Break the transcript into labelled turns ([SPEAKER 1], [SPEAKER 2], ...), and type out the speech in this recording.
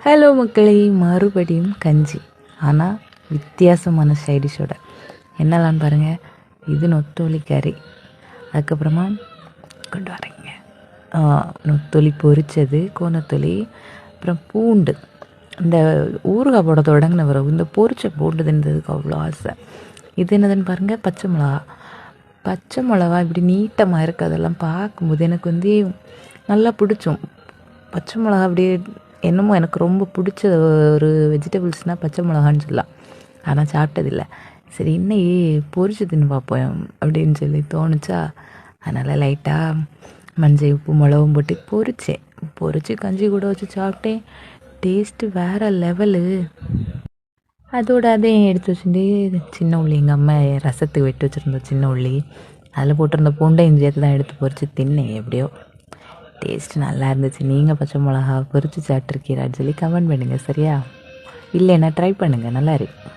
[SPEAKER 1] Hello மக்களே, மறுபடியும் கஞ்சி, ஆனால் வித்தியாசமான சைடிஷோட. என்னெல்லாம் பாருங்கள். இது நொத்தோலி கறி, அதுக்கப்புறமா கொண்டு வரீங்க நொத்தோலி பொரிச்சது, கோணத்தொலி, அப்புறம் பூண்டு. இந்த ஊறுகாய் போட தொடங்கின வரும் இந்த பொரிச்ச பூண்டு தின்றதுக்கு அவ்வளோ ஆசை. இது என்னதுன்னு பாருங்கள், பச்சை மிளகா இப்படி நீட்டமாக இருக்குது. அதெல்லாம் பார்க்கும்போது எனக்கு நல்லா பிடிச்சோம். பச்சை மிளகா அப்படியே என்னமோ எனக்கு ரொம்ப பிடிச்ச ஒரு வெஜிடபிள்ஸ்னால் பச்சை மிளகான்னு சொல்லலாம். ஆனால் சாப்பிட்டதில்லை. சரி இன்னைக்கு பொரிச்சு தின்னு பார்ப்போம் அப்படின்னு சொல்லி தோணுச்சா, அதனால் லைட்டாக மஞ்சள் உப்பு மிளகும் போட்டு பொரிச்சு கஞ்சி கூட வச்சு சாப்பிட்டேன். டேஸ்ட்டு வேறு லெவலு. அதோட அதையும் எடுத்து வச்சுட்டு சின்ன உள்ளி, எங்கள் அம்மா ரசத்துக்கு வெட்டி வச்சுருந்த சின்ன உள்ளி, அதில் போட்டிருந்த பூண்டையும் சேர்த்து தான் எடுத்து பொரித்து தின்னேன். எப்படியோ டேஸ்ட்டு நல்லா இருந்துச்சு. நீங்கள் பச்சை மிளகா பொரித்து சாப்பிட்ருக்கீரான்னு சொல்லி கமெண்ட் பண்ணுங்கள் சரியா? இல்லைன்னா ட்ரை பண்ணுங்கள், நல்லா இருக்கு.